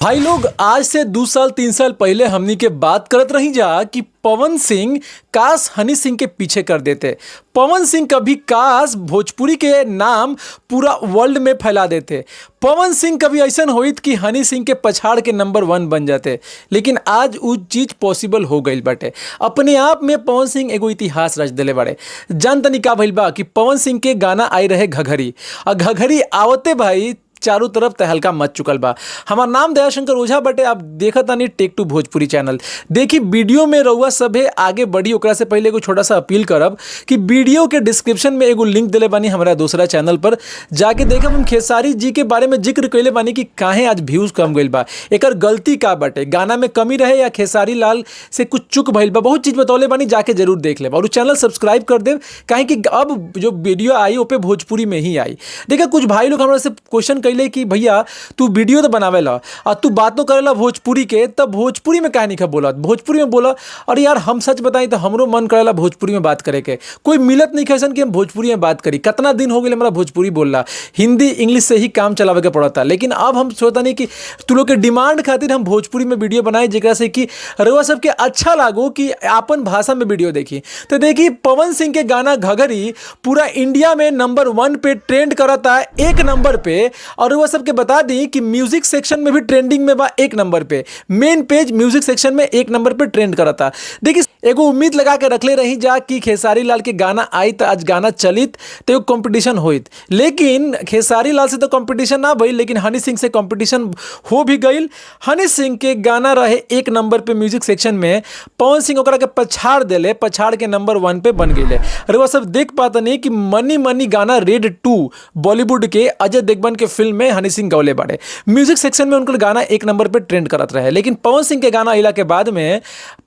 भाई लोग आज से 2 साल 3 साल पहले हमनी के बात करत रही जा कि पवन सिंह काश हनी सिंह के पीछे कर देते। पवन सिंह कभी काश भोजपुरी के नाम पूरा वर्ल्ड में फैला देते। पवन सिंह कभी ऐसा होइत कि हनी सिंह के पछाड़ के नंबर 1 बन जाते। लेकिन आज वो चीज पॉसिबल हो गई बाटे। अपने आप में पवन सिंह एगो इतिहास रच दिले बाड़े। जान तनी का भइल बा कि पवन सिंह के गाना आई रहे घघरी, और घघरी आवते भाई चारों तरफ तहलका मच चुकल बा। हमार नाम दयाशंकर ओझा बटे। आप देखा तानी टेक टू भोजपुरी चैनल। देखी वीडियो में रउआ सभे आगे बढ़ी ओकरा से पहले एगो छोटा सा अपील करब कि वीडियो के डिस्क्रिप्शन में एगो लिंक दिले बानी हमारा दूसरा चैनल पर, जाके देखब हम खेसारी जी के बारे में जिक्र कैले बानी कि काहे आज व्यूज कम गइल बा, एकर गलती का बाटे, गाना में कमी रहे या खेसारी लाल से कुछ चुक भइल बा। बहुत चीज बतौले बानी, जाके जरूर देख लेब और चैनल सब्सक्राइब कर देब, काहे कि अब जो वीडियो आई वो पे भोजपुरी में ही आई। देखा कुछ भाई लोग हमारे से क्वेश्चन कैले कि भैया तू वीडियो तो बनावेला और तू बात तो करेला भोजपुरी के, तब भोजपुरी में काहे नहीं बोला, भोजपुरी में बोला। और यार हम सच बताई तो हमरो मन करेला भोजपुरी में बात करे के, कोई मिलत नहीं कैसन कि हम भोजपुरी में बात करी। कितना दिन हो गए हमारा भोजपुरी बोलला, हिंदी इंग्लिश से ही काम चलावे के पड़ता। लेकिन अब हम सोचता नहीं कि तू लोग के डिमांड खातिर हम भोजपुरी में वीडियो बनाए, जेकरा से कि रउआ सबके अच्छा लागो कि अपन भाषा में वीडियो देखी। तो देखी पवन सिंह के गाना घघरी पूरा इंडिया में नंबर 1 पे ट्रेंड करता है, 1 नंबर पे। और वह सबके बता दी कि म्यूजिक सेक्शन में भी ट्रेंडिंग में बा 1 नंबर पे, मेन पेज म्यूजिक सेक्शन में 1 नंबर पे ट्रेंड करता। देखिए एगो उम्मीद लगा के रखले रही जा कि खेसारी लाल के गाना आई तो आज गाना चलित तो एगो कंपटीशन होइत। लेकिन खेसारी लाल से तो कंपटीशन ना भइल, लेकिन हनी सिंह से कंपटीशन हो भी गई। हनी सिंह के गाना रहे 1 नंबर पे म्यूजिक सेक्शन में, पवन सिंह ओकरा के पछाड़ देले, पछाड़ के नंबर 1 पे बन गए। अरे वह सब देख पाता नहीं कि मनी मनी गाना रेड 2 बॉलीवुड के अजय देवगन के फिल्म में हनी सिंह गौले बाड़े। म्यूजिक सेक्शन में उनका गाना 1 नंबर पे ट्रेंड करत रहे। लेकिन पवन सिंह के गाना अइला के बाद में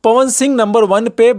पवन सिंह नंबर 1 पे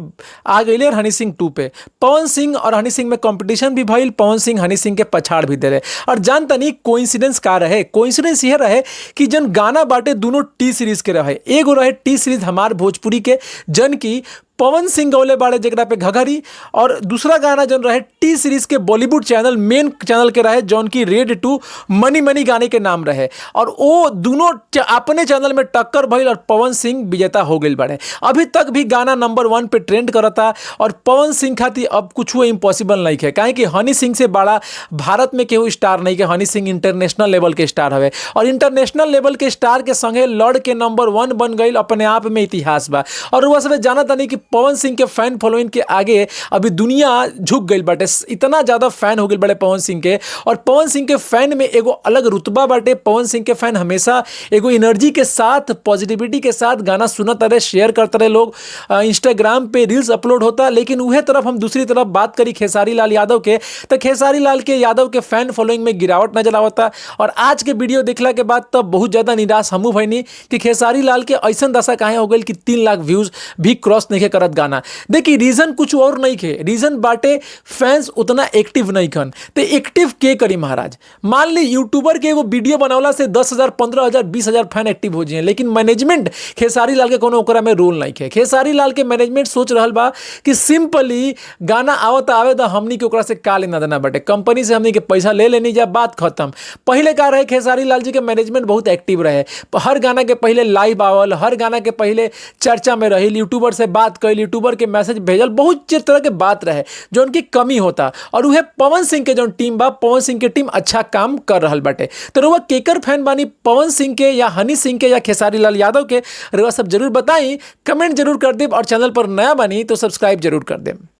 आ गए और हनी सिंह 2 पे। पवन सिंह और हनी सिंह में कंपटीशन भी भइल, पवन सिंह हनी सिंह के पछाड़ भी दे। और जानता नहीं कोइंसिडेंस का रहे, कोइंसिडेंस यह रहे कि जन गाना बाटे दोनों टी सीरीज के रहे। एगो रहे टी सीरीज हमार भोजपुरी के, जन की पवन सिंह गौले बाड़े जेकरा पे घघरी, और दूसरा गाना जन रहे टी सीरीज के बॉलीवुड चैनल मेन चैनल के रहे, जौन की रेड 2 मनी मनी गाने के नाम रहे। और वो दोनों अपने चैनल में टक्कर भइल और पवन सिंह विजेता हो गई बाड़े। अभी तक भी गाना नंबर 1 पे ट्रेंड करता। और पवन सिंह खातिर अब कुछ वो इम्पॉसिबल नहीं है, काहे कि हनी सिंह से बड़ा भारत में केहू स्टार नहीं है। हनी सिंह इंटरनेशनल लेवल के स्टार हवे, और इंटरनेशनल लेवल के स्टार के संगे लड़ के नंबर 1 बन गई, अपने आप में इतिहास बा। और वह सब जाना नहीं कि पवन सिंह के फैन फॉलोइंग के आगे अभी दुनिया झुक गई बाटे। इतना ज्यादा फैन हो गए बड़े पवन सिंह के, और पवन सिंह के फैन में एगो अलग रुतबा बाटे। पवन सिंह के फैन हमेशा एगो एनर्जी के साथ, पॉजिटिविटी के साथ गाना सुनत रहे, शेयर करते रहे। लोग इंस्टाग्राम पे रील्स अपलोड होता। लेकिन वह तरफ हम दूसरी तरफ बात करी खेसारी लाल यादव के, तो खेसारी लाल के यादव के फैन फॉलोइंग में गिरावट नजर आवता। और आज के वीडियो देखला के बाद तब बहुत ज्यादा निराश हमू भइनी कि खेसारी लाल के ऐसा दशा काहे हो गई कि 3 लाख व्यूज भी क्रॉस नहीं करत गाना। देखिए रीजन कुछ और नहीं खे, रीजन बाटे फैंस उतना एक्टिव नहीं खन। तो एक्टिव के करी महाराज, मान ली यूट्यूबर के एगो वीडियो बनावला से 10,000 15,000 20,000 फैन एक्टिव हो जाए, लेकिन मैनेजमेंट खेसारी लाल के कोनो ओकरा में रोल नहीं खे। खेसारी लाल के मैनेजमेंट सोच रहल बा कि सिंपली गाना आवत आवे तो हमनी के ओकरा से का लेना देना बाटे, कंपनी से हमनी के पैसा ले लेनी जा, बात खत्म। पहले का रहे खेसारी लाल जी के मैनेजमेंट बहुत एक्टिव रहे, हर गाना के पहले लाइव आवल, हर गाना के पहले चर्चा में रही, यूट्यूबर से बात करी, यूट्यूबर के मैसेज भेजल, बहुत तरह के बात रहे जो उनकी कमी होता। और वह पवन सिंह के जो टीम बा, पवन सिंह के टीम अच्छा काम कर रहल बाटे। तो रुआ केकर फैन बानी, पवन सिंह के या हनी सिंह के या खेसारी लाल यादव के, रुआ सब जरूर बताई, कमेंट जरूर कर दे। और चैनल पर नया बानी तो सब्सक्राइब जरूर कर दे।